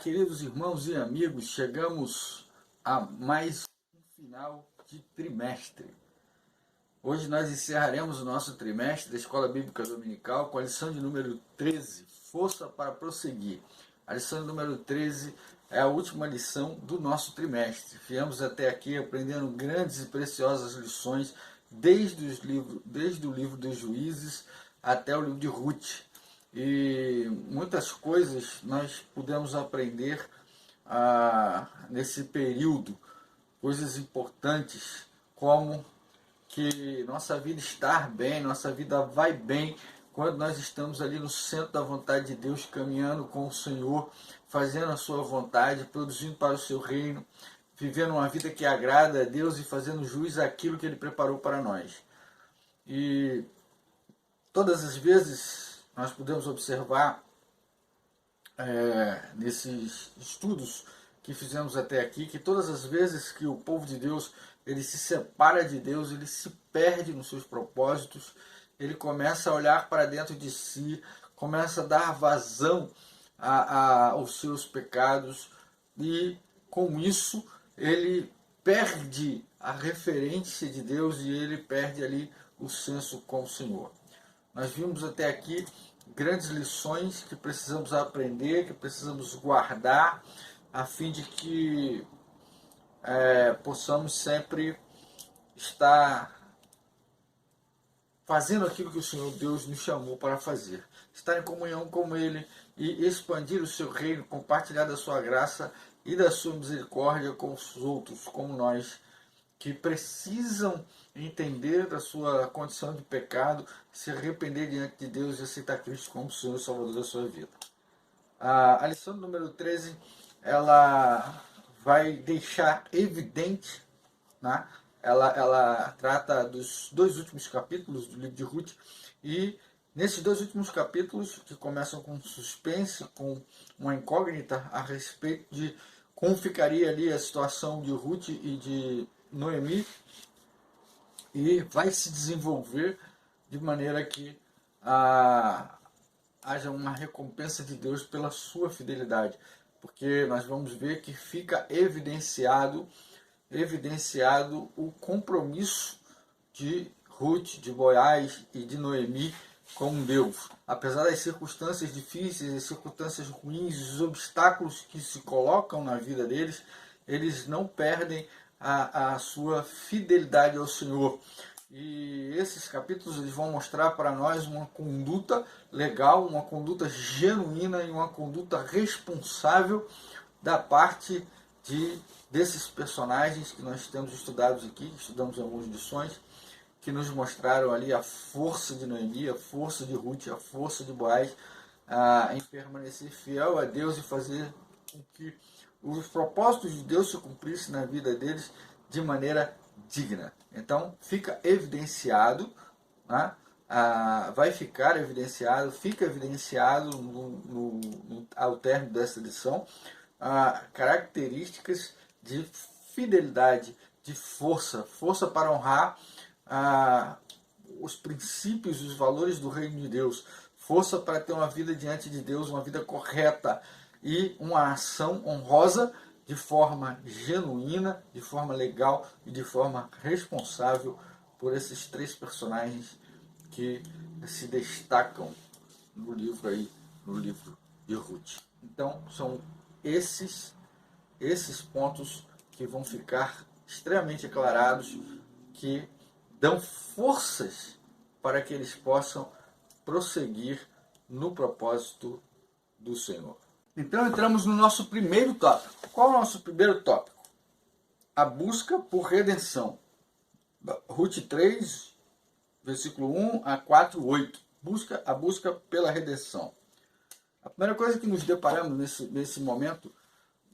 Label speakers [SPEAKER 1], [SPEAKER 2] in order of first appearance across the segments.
[SPEAKER 1] queridos irmãos e amigos, chegamos a mais um final de trimestre. Hoje nós encerraremos o nosso trimestre da Escola Bíblica Dominical com a lição de número 13, Força para Prosseguir. A lição de número 13 é a última lição do nosso trimestre. Viemos até aqui aprendendo grandes e preciosas lições desde o livro dos Juízes até o livro de Ruth. E muitas coisas nós pudemos aprender nesse período, coisas importantes, como que nossa vida está bem, nossa vida vai bem, quando nós estamos ali no centro da vontade de Deus, caminhando com o Senhor, fazendo a sua vontade, produzindo para o seu reino, vivendo uma vida que agrada a Deus e fazendo jus àquilo que Ele preparou para nós. E todas as vezes nós podemos observar nesses estudos que fizemos até aqui, que todas as vezes que o povo de Deus ele se separa de Deus, ele se perde nos seus propósitos, ele começa a olhar para dentro de si, começa a dar vazão aos seus pecados e com isso ele perde a referência de Deus e ele perde ali o senso com o Senhor. Nós vimos até aqui grandes lições que precisamos aprender, que precisamos guardar, a fim de que possamos sempre estar fazendo aquilo que o Senhor Deus nos chamou para fazer. Estar em comunhão com Ele e expandir o seu reino, compartilhar da sua graça e da sua misericórdia com os outros, como nós, que precisam entender da sua condição de pecado, se arrepender diante de Deus e aceitar Cristo como Senhor e Salvador da sua vida. A lição número 13, ela vai deixar evidente, né? Ela trata dos dois últimos capítulos do livro de Ruth, e nesses dois últimos capítulos, que começam com suspense, com uma incógnita a respeito de como ficaria ali a situação de Ruth e de Noemi, e vai se desenvolver de maneira que haja uma recompensa de Deus pela sua fidelidade, porque nós vamos ver que fica evidenciado o compromisso de Ruth, de Boaz e de Noemi com Deus. Apesar das circunstâncias difíceis, as circunstâncias ruins, os obstáculos que se colocam na vida deles, eles não perdem a sua fidelidade ao Senhor. E esses capítulos eles vão mostrar para nós uma conduta legal, uma conduta genuína e uma conduta responsável da parte desses personagens que nós temos estudados aqui, estudamos em algumas lições, que nos mostraram ali a força de Noemi, a força de Ruth, a força de Boaz em permanecer fiel a Deus e fazer com que os propósitos de Deus se cumprissem na vida deles de maneira digna. Então fica evidenciado, né? Fica evidenciado ao término dessa lição, características de fidelidade, de força para honrar os princípios, os valores do reino de Deus, força para ter uma vida diante de Deus, uma vida correta e uma ação honrosa de forma genuína, de forma legal e de forma responsável por esses três personagens que se destacam no livro de Ruth. Então são esses pontos que vão ficar extremamente aclarados, que dão forças para que eles possam prosseguir no propósito do Senhor. Então entramos no nosso primeiro tópico. Qual é o nosso primeiro tópico? A busca por redenção. Ruth 3, versículo 1 a 4, 8. A busca pela redenção. A primeira coisa que nos deparamos nesse momento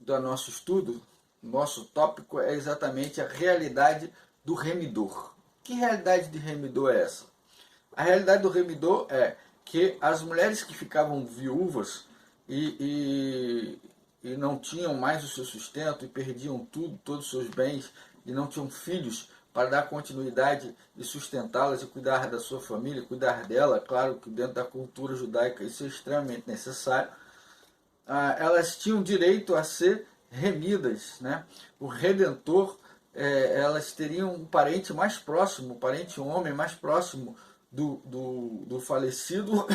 [SPEAKER 1] do nosso estudo, nosso tópico, é exatamente a realidade do remidor. Que realidade de remidor é essa? A realidade do remidor é que as mulheres que ficavam viúvas e não tinham mais o seu sustento e perdiam todos os seus bens e não tinham filhos para dar continuidade e sustentá-las e cuidar da sua família, cuidar dela, claro que dentro da cultura judaica isso é extremamente necessário. elas tinham direito a ser remidas, né? O Redentor, elas teriam um parente mais próximo, um parente homem mais próximo do falecido,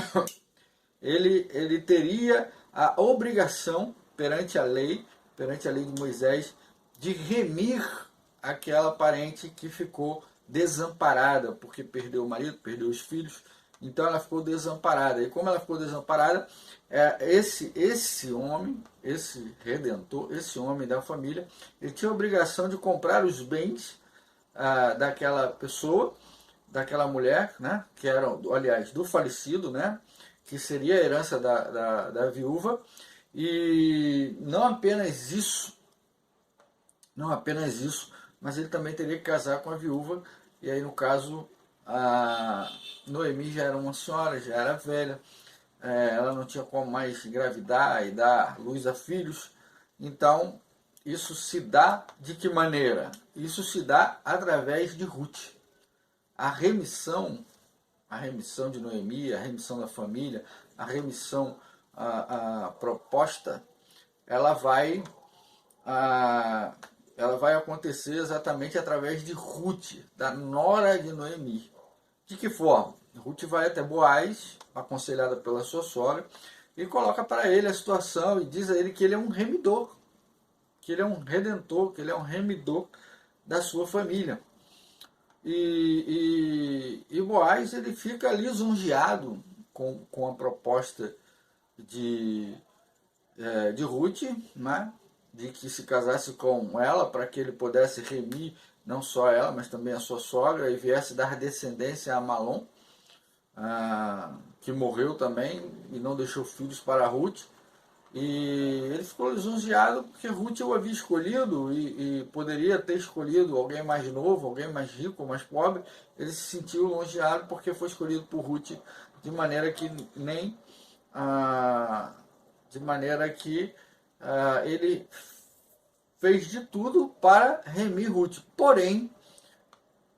[SPEAKER 1] ele teria a obrigação perante a lei de Moisés, de remir aquela parente que ficou desamparada, porque perdeu o marido, perdeu os filhos, então ela ficou desamparada. E como ela ficou desamparada, esse homem, esse redentor, esse homem da família, ele tinha a obrigação de comprar os bens daquela pessoa, daquela mulher, né, que era, aliás, do falecido, né, que seria a herança da viúva. E não apenas isso, mas ele também teria que casar com a viúva. E aí, no caso, a Noemi já era uma senhora, já era velha, ela não tinha como mais engravidar e dar luz a filhos. Então, isso se dá de que maneira? Isso se dá através de Ruth. A remissão, a remissão de Noemi, a remissão da família, a remissão, a proposta, ela vai, ela vai acontecer exatamente através de Ruth, da nora de Noemi. De que forma? Ruth vai até Boaz, aconselhada pela sua sogra, e coloca para ele a situação e diz a ele que ele é um remidor, que ele é um redentor, que ele é um remidor da sua família. E Boaz, ele fica lisonjeado com a proposta de Ruth, né? De que se casasse com ela para que ele pudesse remir não só ela, mas também a sua sogra, e viesse dar descendência a Malom, que morreu também e não deixou filhos para Ruth. E ele ficou lisonjeado porque Ruth o havia escolhido e poderia ter escolhido alguém mais novo, alguém mais rico, mais pobre. Ele se sentiu lisonjeado porque foi escolhido por Ruth de maneira que nem de maneira que ele fez de tudo para remir Ruth. Porém,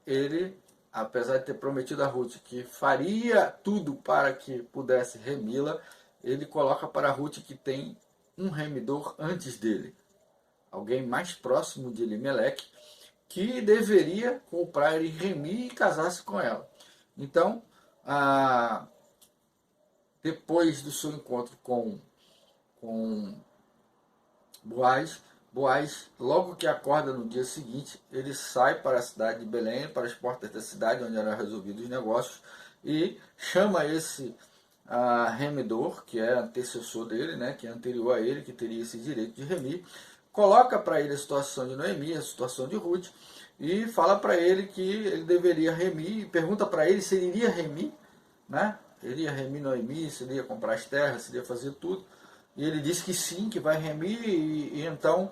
[SPEAKER 1] ele, apesar de ter prometido a Ruth que faria tudo para que pudesse remi-la, ele coloca para Ruth que tem um remidor antes dele, alguém mais próximo de Elimeleque, que deveria comprar e remir e casar-se com ela. Então, depois do seu encontro com Boaz, logo que acorda no dia seguinte, ele sai para a cidade de Belém, para as portas da cidade onde eram resolvidos os negócios, e chama esse remidor, que é antecessor dele, né, que é anterior a ele, que teria esse direito de remir, coloca para ele a situação de Noemi, a situação de Ruth, e fala para ele que ele deveria remir, e pergunta para ele se ele iria remir, né? Ele iria remir Noemi, se ele ia comprar as terras, se ele ia fazer tudo. E ele disse que sim, que vai remir, e então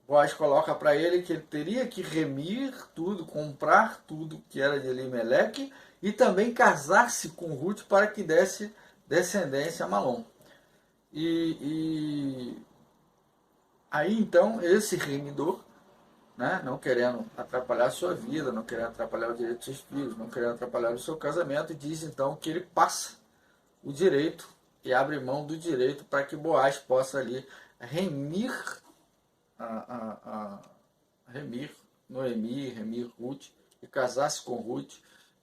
[SPEAKER 1] Boaz coloca para ele que ele teria que remir tudo, comprar tudo que era de Elimeleque, e também casar-se com Ruth para que desse descendência a Malom. E aí então esse remidor, né, não querendo atrapalhar a sua vida, não querendo atrapalhar o direito dos seus filhos, não querendo atrapalhar o seu casamento, diz então que ele passa o direito e abre mão do direito para que Boaz possa ali remir remir Noemi, remir Ruth, e casar-se com Ruth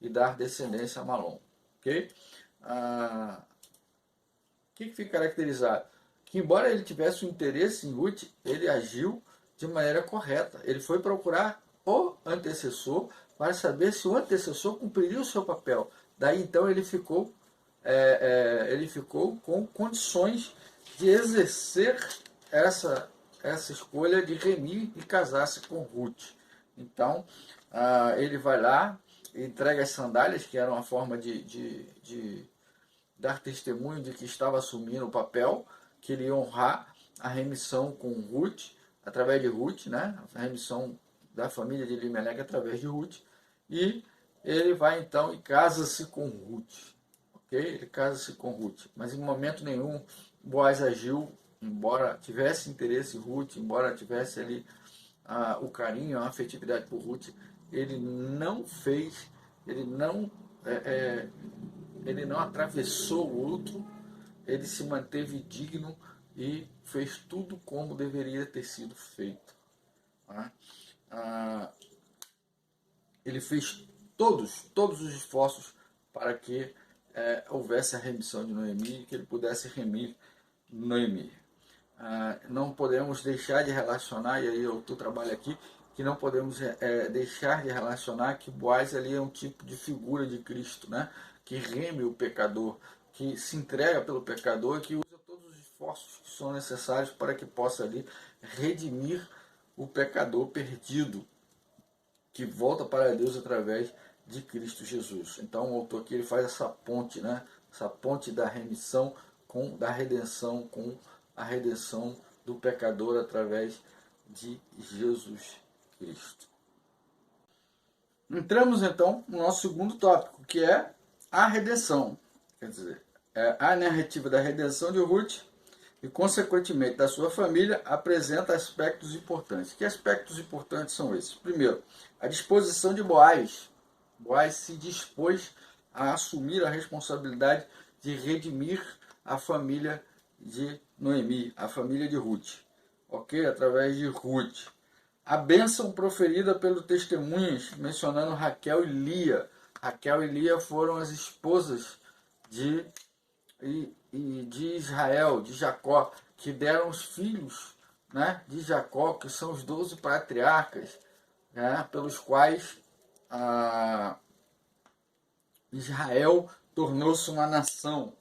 [SPEAKER 1] e dar descendência a Malom. Ok? O que fica caracterizado? Que embora ele tivesse um interesse em Ruth, ele agiu de maneira correta. Ele foi procurar o antecessor para saber se o antecessor cumpriria o seu papel. Daí então ele ficou com condições de exercer essa escolha de remir e casar-se com Ruth. Então, ele vai lá, entrega as sandálias, que eram uma forma de dar testemunho de que estava assumindo o papel, que ele ia honrar a remissão com Ruth, através de Ruth, né? A remissão da família de Elimeleque através de Ruth, e ele vai então e casa-se com Ruth. Okay? Ele casa-se com Ruth, mas em momento nenhum Boaz agiu, embora tivesse interesse em Ruth, embora tivesse ali o carinho, a afetividade por Ruth, ele não fez, ele não atravessou o outro, ele se manteve digno e fez tudo como deveria ter sido feito. Tá? Ele fez todos os esforços para que houvesse a remissão de Noemi, que ele pudesse remir Noemi. Não podemos deixar de relacionar, e aí eu trabalho aqui, que não podemos deixar de relacionar que Boaz ali é um tipo de figura de Cristo, né? Que reme o pecador, que se entrega pelo pecador e que usa todos os esforços que são necessários para que possa ali redimir o pecador perdido, que volta para Deus através de Cristo Jesus. Então o autor aqui ele faz essa ponte, né? Essa ponte da remissão da redenção com a redenção do pecador através de Jesus Cristo. Entramos então no nosso segundo tópico, que é a redenção. Quer dizer, a narrativa da redenção de Ruth e, consequentemente, da sua família, apresenta aspectos importantes. Que aspectos importantes são esses? Primeiro, a disposição de Boaz. Boaz se dispôs a assumir a responsabilidade de redimir a família de Noemi, a família de Ruth, ok? Através de Ruth. A bênção proferida pelos testemunhas, mencionando Raquel e Lia. Raquel e Lia foram as esposas de Israel, de Jacó, que deram os filhos, né, de Jacó, que são os 12 patriarcas, né, pelos quais Israel tornou-se uma nação.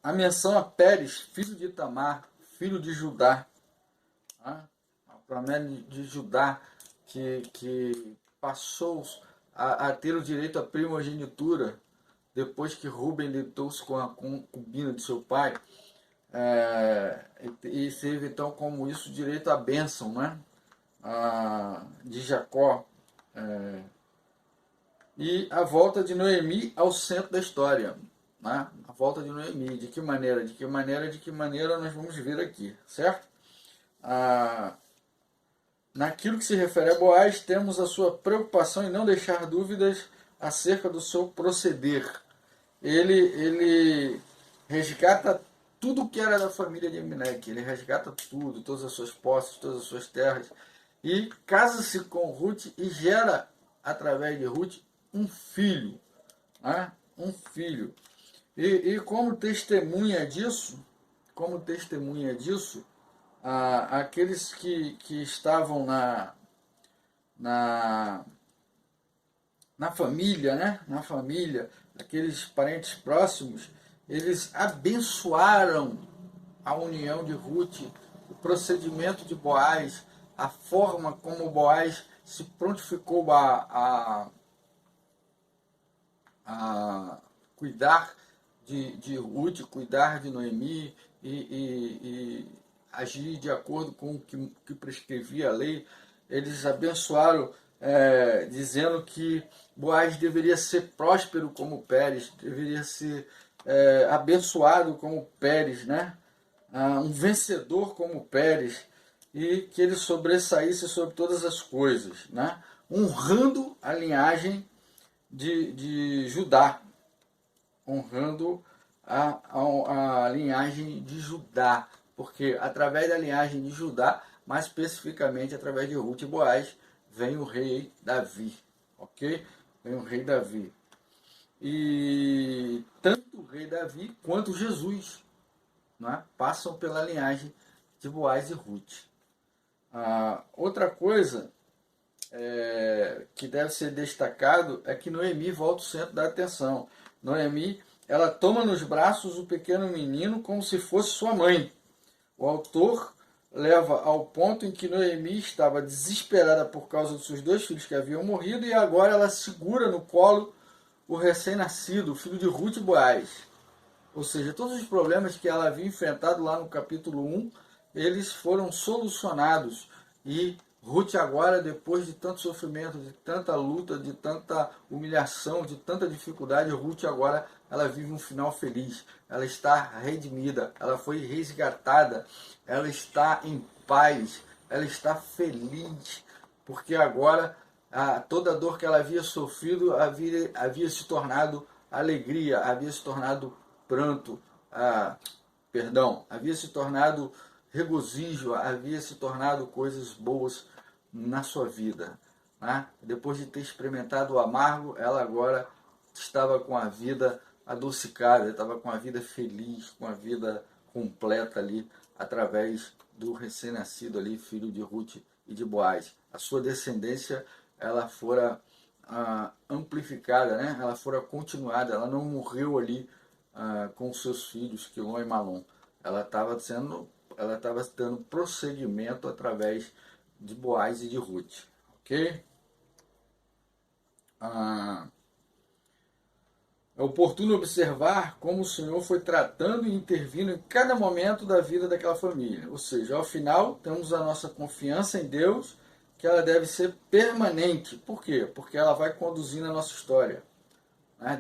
[SPEAKER 1] A menção a Pérez, filho de Tamar, filho de Judá, a promessa de Judá, que passou a ter o direito à primogenitura depois que Rubem deitou-se com a concubina de seu pai, e teve então como isso direito à bênção, né, de Jacó, e a volta de Noemi ao centro da história. Né? A volta de Noemi, de que maneira? De que maneira nós vamos ver aqui, certo? Naquilo que se refere a Boaz, temos a sua preocupação em não deixar dúvidas acerca do seu proceder. Ele resgata tudo que era da família de Elimelec, ele resgata tudo, todas as suas posses, todas as suas terras, e casa-se com Ruth e gera, através de Ruth, um filho. Né? Um filho. E como testemunha disso, aqueles que estavam na família, né? Na família, aqueles parentes próximos, eles abençoaram a união de Ruth, o procedimento de Boaz, a forma como Boaz se prontificou a cuidar de Ruth, cuidar de Noemi e agir de acordo com o que prescrevia a lei. Eles abençoaram, dizendo que Boaz deveria ser próspero como Pérez, deveria ser abençoado como Pérez, né? Um vencedor como Pérez, e que ele sobressaísse sobre todas as coisas, né? Honrando a linhagem de Judá, honrando a linhagem de Judá, porque através da linhagem de Judá, mais especificamente através de Ruth e Boaz, vem o rei Davi, ok? Vem o rei Davi. E tanto o rei Davi quanto Jesus, né, passam pela linhagem de Boaz e Ruth. Outra coisa que deve ser destacado é que Noemi volta ao centro da atenção. Noemi, ela toma nos braços o pequeno menino como se fosse sua mãe. O autor leva ao ponto em que Noemi estava desesperada por causa dos seus 2 filhos que haviam morrido, e agora ela segura no colo o recém-nascido, o filho de Ruth e Boaz. Ou seja, todos os problemas que ela havia enfrentado lá no capítulo 1, eles foram solucionados. E Ruth agora, depois de tanto sofrimento, de tanta luta, de tanta humilhação, de tanta dificuldade, Ruth agora ela vive um final feliz. Ela está redimida, ela foi resgatada, ela está em paz, ela está feliz, porque agora toda a dor que ela havia sofrido havia se tornado alegria, havia se tornado pranto, havia se tornado regozijo, havia se tornado coisas boas na sua vida. Né? Depois de ter experimentado o amargo, ela agora estava com a vida adocicada, estava com a vida feliz, com a vida completa ali, através do recém-nascido ali, filho de Ruth e de Boaz. A sua descendência, ela fora amplificada, né? Ela fora continuada, ela não morreu ali com seus filhos, Quilom e Malom. Ela estava dando prosseguimento através de Boaz e de Ruth. Ok? É oportuno observar como o Senhor foi tratando e intervindo em cada momento da vida daquela família. Ou seja, ao final, temos a nossa confiança em Deus, que ela deve ser permanente. Por quê? Porque ela vai conduzindo a nossa história.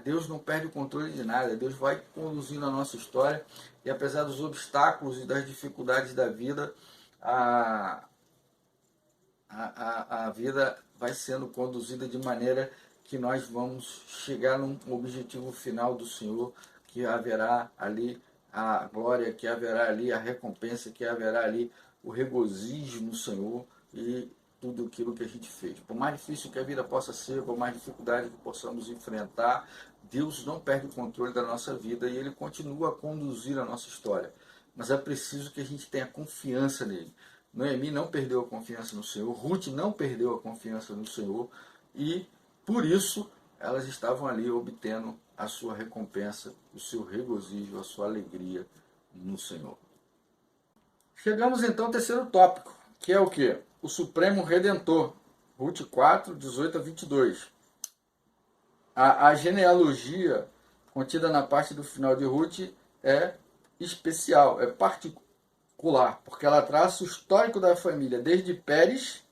[SPEAKER 1] Deus não perde o controle de nada. Deus vai conduzindo a nossa história. E apesar dos obstáculos e das dificuldades da vida, a vida vai sendo conduzida de maneira que nós vamos chegar num objetivo final do Senhor, que haverá ali a glória, que haverá ali a recompensa, que haverá ali o regozijo no Senhor e tudo aquilo que a gente fez. Por mais difícil que a vida possa ser, por mais dificuldade que possamos enfrentar, Deus não perde o controle da nossa vida e Ele continua a conduzir a nossa história. Mas é preciso que a gente tenha confiança nele. Noemi não perdeu a confiança no Senhor, Ruth não perdeu a confiança no Senhor e, por isso, elas estavam ali obtendo a sua recompensa, o seu regozijo, a sua alegria no Senhor. Chegamos então ao terceiro tópico, que é o quê? O Supremo Redentor, Ruth 4, 18 a 22. A genealogia contida na parte do final de Ruth é especial, é particular, porque ela traça o histórico da família, desde Pérez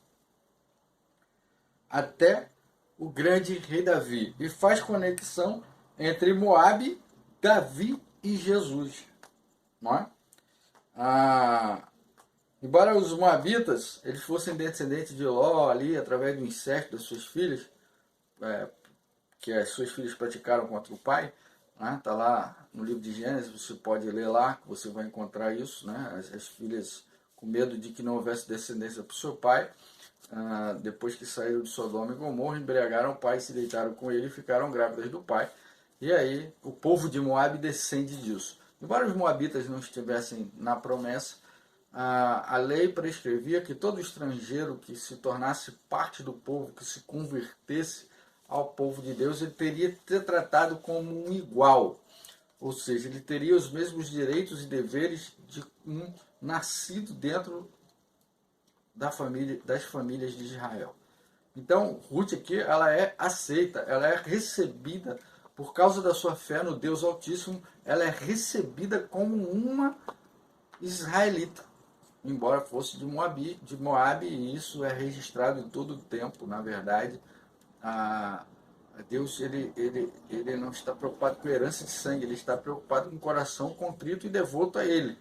[SPEAKER 1] até o grande rei Davi, e faz conexão entre Moabe, Davi e Jesus. Não é? Embora os moabitas eles fossem descendentes de Ló ali, através do incesto das suas filhas, que as suas filhas praticaram contra o pai, né? Tá lá no livro de Gênesis, você pode ler lá, que você vai encontrar isso, né? As filhas, com medo de que não houvesse descendência para o seu pai, depois que saíram de Sodoma e Gomorra, embriagaram o pai, se deitaram com ele e ficaram grávidas do pai. E aí o povo de Moabe descende disso. Embora os moabitas não estivessem na promessa, a lei prescrevia que todo estrangeiro que se tornasse parte do povo, que se convertesse ao povo de Deus, ele teria que ser tratado como um igual. Ou seja, ele teria os mesmos direitos e deveres de um nascido dentro das famílias de Israel. Então, Ruth aqui, ela é aceita, ela é recebida por causa da sua fé no Deus Altíssimo, ela é recebida como uma israelita, embora fosse de Moabe, e isso é registrado em todo o tempo, na verdade. Deus ele não está preocupado com herança de sangue, ele está preocupado com o coração contrito e devoto a ele.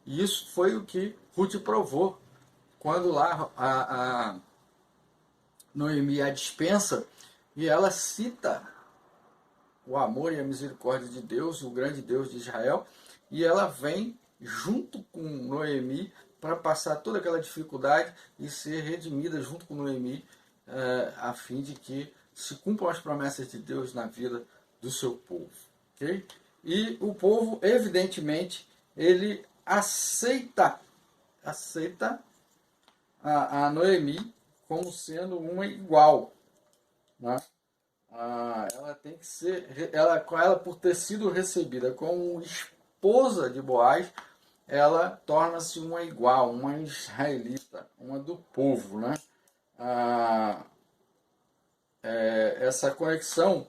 [SPEAKER 1] E isso foi o que Ruth provou quando lá a Noemi a dispensa e ela cita o amor e a misericórdia de Deus, o grande Deus de Israel, e ela vem junto com Noemi para passar toda aquela dificuldade e ser redimida junto com Noemi, a fim de que se cumpram as promessas de Deus na vida do seu povo. Okay? E o povo, evidentemente, ele aceita a Noemi como sendo uma igual. Né? Ela tem que ser, ela por ter sido recebida como esposa de Boaz, ela torna-se uma igual, uma israelita, uma do povo, né? Essa conexão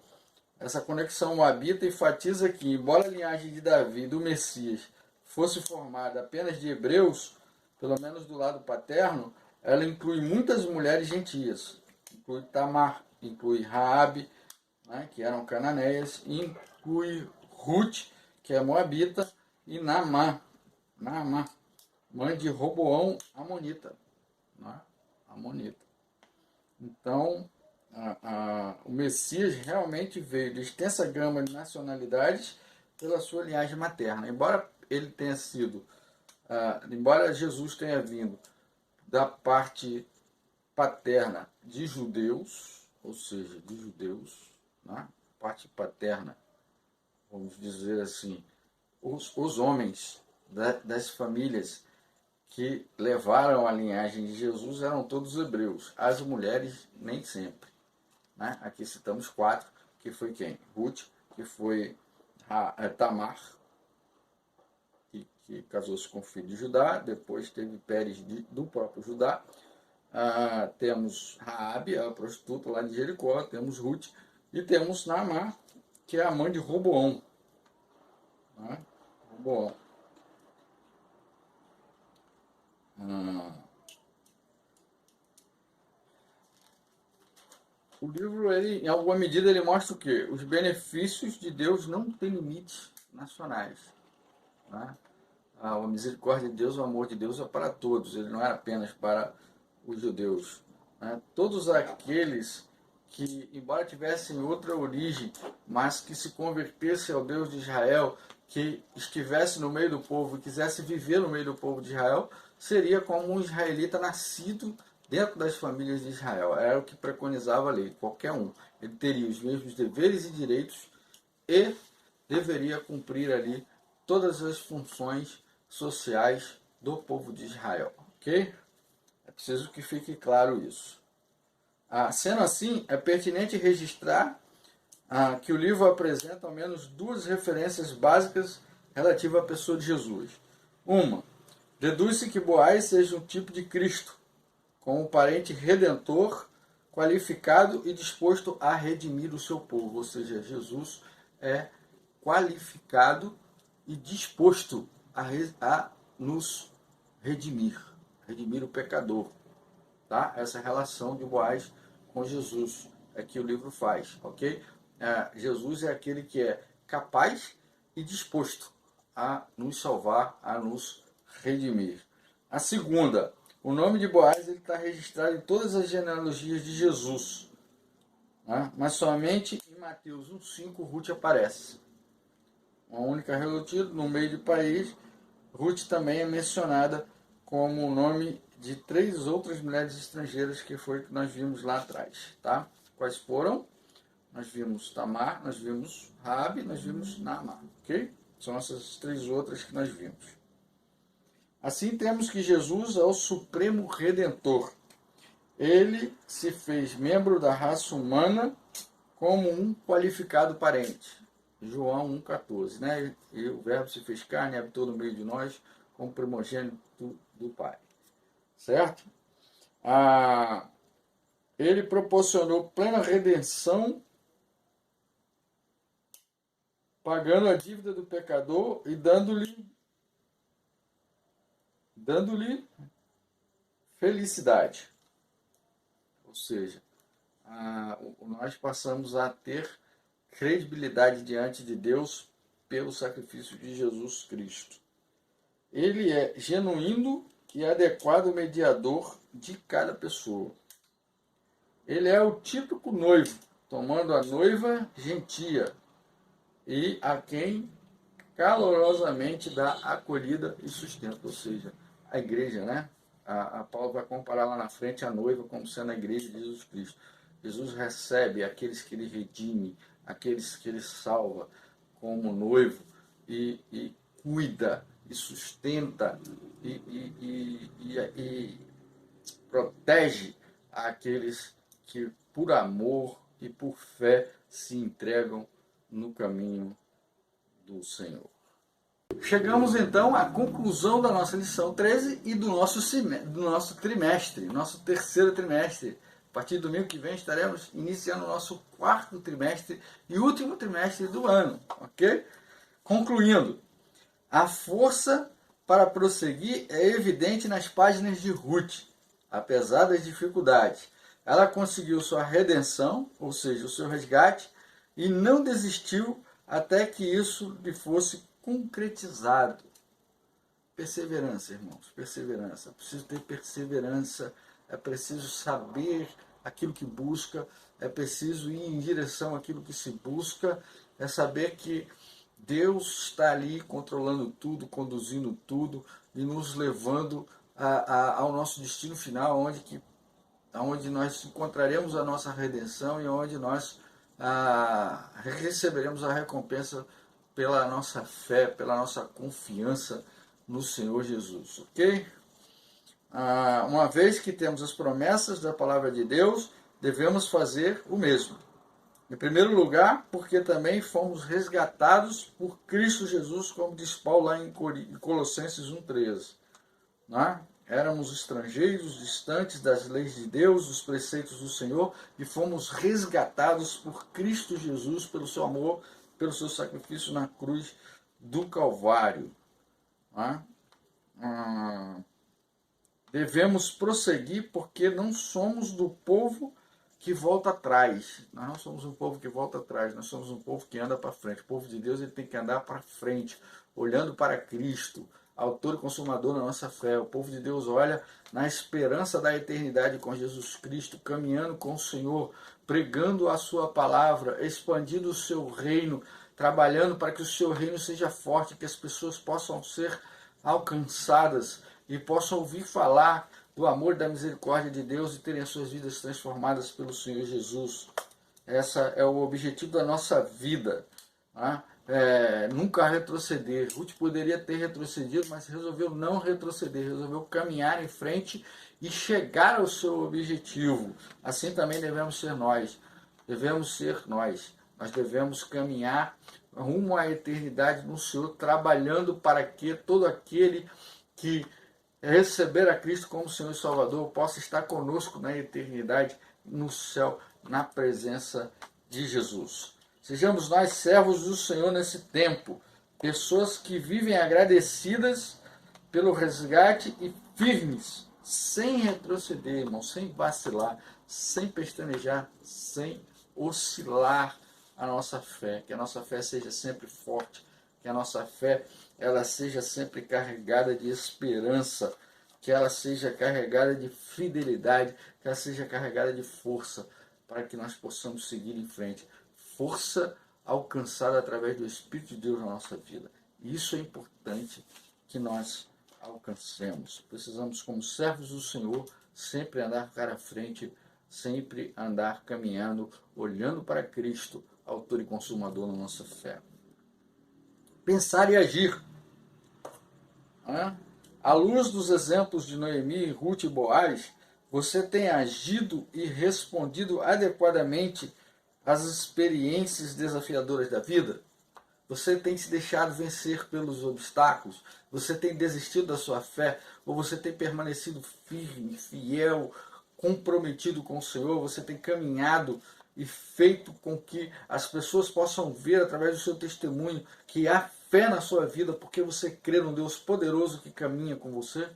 [SPEAKER 1] moabita enfatiza que, embora a linhagem de Davi, do Messias, fosse formada apenas de hebreus, pelo menos do lado paterno, ela inclui muitas mulheres gentias, inclui Tamar, inclui Raabe, né, que eram cananeias, inclui Ruth, que é moabita, e Naamã, mãe de Roboão, amonita. Né, amonita. Então, o Messias realmente veio de extensa gama de nacionalidades, pela sua linhagem materna. Embora ele tenha sido, embora Jesus tenha vindo da parte paterna de judeus, ou seja, de judeus, né? Parte paterna, vamos dizer assim, os homens das famílias que levaram a linhagem de Jesus eram todos hebreus. As mulheres, nem sempre. Né? Aqui citamos 4, que foi quem? Ruth, que foi Tamar, que casou-se com o filho de Judá, depois teve Pérez do próprio Judá. Temos Raabe, a prostituta lá de Jericó, temos Ruth, e temos Naamá, que é a mãe de Roboão. Né? Roboão. O livro, ele, em alguma medida, ele mostra o quê? Os benefícios de Deus não têm limites nacionais. Né? A misericórdia de Deus, o amor de Deus é para todos, ele não é apenas para os judeus. Né? Todos aqueles que, embora tivessem outra origem, mas que se convertessem ao Deus de Israel, que estivesse no meio do povo e quisesse viver no meio do povo de Israel, seria como um israelita nascido dentro das famílias de Israel. Era o que preconizava a lei, qualquer um. Ele teria os mesmos deveres e direitos e deveria cumprir ali todas as funções sociais do povo de Israel. Ok? É preciso que fique claro isso. Sendo assim, é pertinente registrar que o livro apresenta ao menos 2 referências básicas relativas à pessoa de Jesus. Uma, deduz-se que Boaz seja um tipo de Cristo, com um parente redentor, qualificado e disposto a redimir o seu povo. Ou seja, Jesus é qualificado e disposto a nos redimir o pecador. Tá? Essa relação de Boaz com Jesus é que o livro faz, ok? Jesus é aquele que é capaz e disposto a nos salvar, a nos redimir. A segunda, o nome de Boaz está registrado em todas as genealogias de Jesus, né? Mas somente em Mateus 1,5 Ruth aparece. Uma única relutida no meio do país. Ruth também é mencionada como o nome de 3 outras mulheres estrangeiras que foi que nós vimos lá atrás. Tá? Quais foram? Nós vimos Tamar, nós vimos Raabe, nós vimos Naamá. Ok? São essas 3 outras que nós vimos. Assim temos que Jesus é o supremo redentor. Ele se fez membro da raça humana como um qualificado parente. João 1,14, né? E o verbo se fez carne e habitou no meio de nós como primogênito do Pai. Certo? Ele proporcionou plena redenção, pagando a dívida do pecador e dando-lhe felicidade. Ou seja, nós passamos a ter credibilidade diante de Deus pelo sacrifício de Jesus Cristo. Ele é genuíno e adequado mediador de cada pessoa. Ele é o típico noivo, tomando a noiva gentia e a quem calorosamente dá acolhida e sustento, ou seja, a igreja, né? A Paulo vai comparar lá na frente a noiva como sendo a igreja de Jesus Cristo. Jesus recebe aqueles que ele redime, aqueles que ele salva como noivo e cuida e sustenta e protege aqueles que por amor e por fé se entregam no caminho do Senhor. Chegamos então à conclusão da nossa lição 13 e do nosso trimestre, nosso terceiro trimestre. A partir do domingo que vem estaremos iniciando o nosso 4º trimestre e último trimestre do ano, ok? Concluindo, a força para prosseguir é evidente nas páginas de Ruth, apesar das dificuldades. Ela conseguiu sua redenção, ou seja, o seu resgate, e não desistiu até que isso lhe fosse concretizado. Perseverança, irmãos, perseverança. É preciso ter perseverança, é preciso saber aquilo que busca, é preciso ir em direção àquilo que se busca, é saber que Deus está ali controlando tudo, conduzindo tudo e nos levando ao nosso destino final, onde nós encontraremos a nossa redenção e onde nós receberemos a recompensa pela nossa fé, pela nossa confiança no Senhor Jesus, ok? Uma vez que temos as promessas da palavra de Deus, devemos fazer o mesmo. Em primeiro lugar, porque também fomos resgatados por Cristo Jesus, como diz Paulo lá em Colossenses 1,13. Né? Éramos estrangeiros, distantes das leis de Deus, dos preceitos do Senhor, e fomos resgatados por Cristo Jesus, pelo seu amor, pelo seu sacrifício na cruz do Calvário. Né? Devemos prosseguir porque não somos do povo que volta atrás. Nós não somos um povo que volta atrás, nós somos um povo que anda para frente. O povo de Deus ele tem que andar para frente, olhando para Cristo, autor e consumador da nossa fé. O povo de Deus olha na esperança da eternidade com Jesus Cristo, caminhando com o Senhor, pregando a sua palavra, expandindo o seu reino, trabalhando para que o seu reino seja forte, que as pessoas possam ser alcançadas e possam ouvir falar do amor e da misericórdia de Deus e terem as suas vidas transformadas pelo Senhor Jesus. Esse é o objetivo da nossa vida. Né? Nunca retroceder. Ruth poderia ter retrocedido, mas resolveu não retroceder, resolveu caminhar em frente e chegar ao seu objetivo. Assim também devemos ser nós. Devemos ser nós. Nós devemos caminhar rumo à eternidade no Senhor, trabalhando para que todo aquele que receber a Cristo como Senhor e Salvador possa estar conosco na eternidade, no céu, na presença de Jesus. Sejamos nós servos do Senhor nesse tempo, pessoas que vivem agradecidas pelo resgate e firmes, sem retroceder, irmão, sem vacilar, sem pestanejar, sem oscilar a nossa fé. Que a nossa fé seja sempre forte, que a nossa fé ela seja sempre carregada de esperança, que ela seja carregada de fidelidade, que ela seja carregada de força, para que nós possamos seguir em frente. Força alcançada através do Espírito de Deus na nossa vida. E isso é importante que nós alcancemos. Precisamos, como servos do Senhor, sempre andar cara à frente, sempre andar caminhando, olhando para Cristo, autor e consumador da nossa fé. Pensar e agir. À luz dos exemplos de Noemi, Ruth e Boaz, você tem agido e respondido adequadamente às experiências desafiadoras da vida? Você tem se deixado vencer pelos obstáculos? Você tem desistido da sua fé? Ou você tem permanecido firme, fiel, comprometido com o Senhor? Você tem caminhado e feito com que as pessoas possam ver através do seu testemunho que há fé na sua vida porque você crê num Deus poderoso que caminha com você?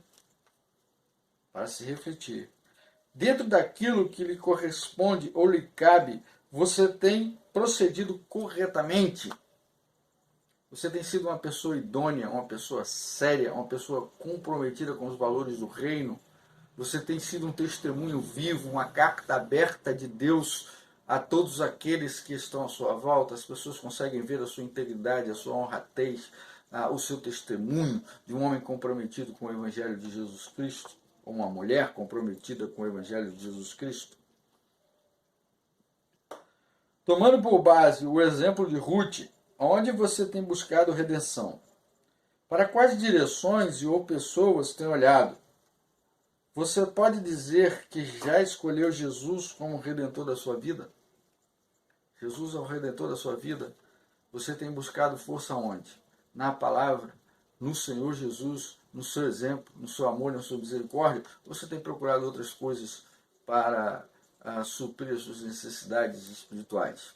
[SPEAKER 1] Para se refletir. Dentro daquilo que lhe corresponde ou lhe cabe, você tem procedido corretamente? Você tem sido uma pessoa idônea, uma pessoa séria, uma pessoa comprometida com os valores do reino? Você tem sido um testemunho vivo, uma carta aberta de Deus a todos aqueles que estão à sua volta? As pessoas conseguem ver a sua integridade, a sua honradez, o seu testemunho de um homem comprometido com o Evangelho de Jesus Cristo, ou uma mulher comprometida com o Evangelho de Jesus Cristo? Tomando por base o exemplo de Ruth, onde você tem buscado redenção? Para quais direções ou pessoas tem olhado? Você pode dizer que já escolheu Jesus como Redentor da sua vida? Jesus é o Redentor da sua vida? Você tem buscado força onde? Na palavra, no Senhor Jesus, no seu exemplo, no seu amor, na sua misericórdia? Ou você tem procurado outras coisas para suprir as suas necessidades espirituais?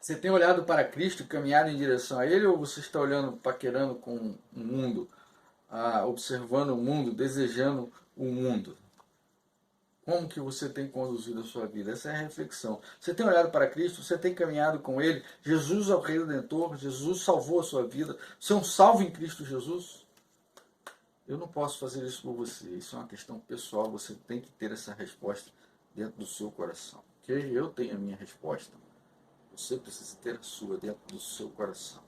[SPEAKER 1] Você tem olhado para Cristo e caminhado em direção a Ele, ou você está olhando, paquerando com o mundo, observando o mundo, desejando o mundo? Como que você tem conduzido a sua vida? Essa é a reflexão. Você tem olhado para Cristo, você tem caminhado com Ele, Jesus é o Redentor, Jesus salvou a sua vida, você é um salvo em Cristo Jesus? Eu não posso fazer isso por você, isso é uma questão pessoal, você tem que ter essa resposta dentro do seu coração. Ok? Eu tenho a minha resposta. Você precisa ter a sua dentro do seu coração.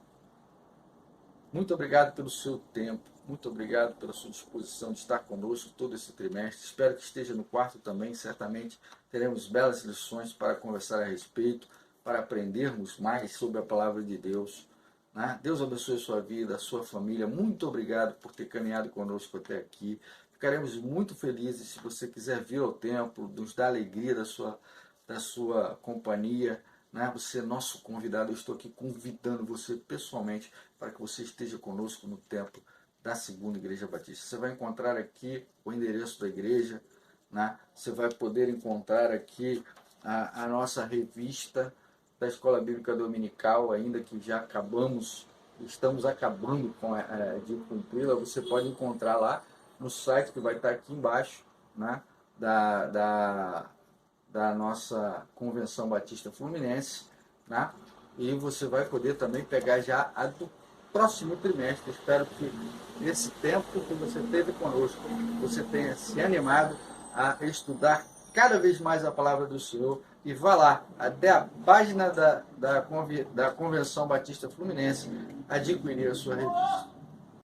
[SPEAKER 1] Muito obrigado pelo seu tempo, muito obrigado pela sua disposição de estar conosco todo esse trimestre. Espero que esteja no quarto também, certamente teremos belas lições para conversar a respeito, para aprendermos mais sobre a palavra de Deus. Né? Deus abençoe a sua vida, a sua família. Muito obrigado por ter caminhado conosco até aqui. Ficaremos muito felizes se você quiser vir ao templo, nos dar alegria da sua companhia. Né? Você é nosso convidado, eu estou aqui convidando você pessoalmente para que você esteja conosco no templo da Segunda Igreja Batista. Você vai encontrar aqui o endereço da igreja, né? Você vai poder encontrar aqui a nossa revista da Escola Bíblica Dominical, ainda que já estamos acabando de cumpri-la. Você pode encontrar lá no site que vai estar aqui embaixo, né? da nossa Convenção Batista Fluminense, né? E você vai poder também pegar já a do próximo trimestre. Espero que nesse tempo que você teve conosco, você tenha se animado a estudar cada vez mais a palavra do Senhor e vá lá até a página da Convenção Batista Fluminense adquirir a sua revista.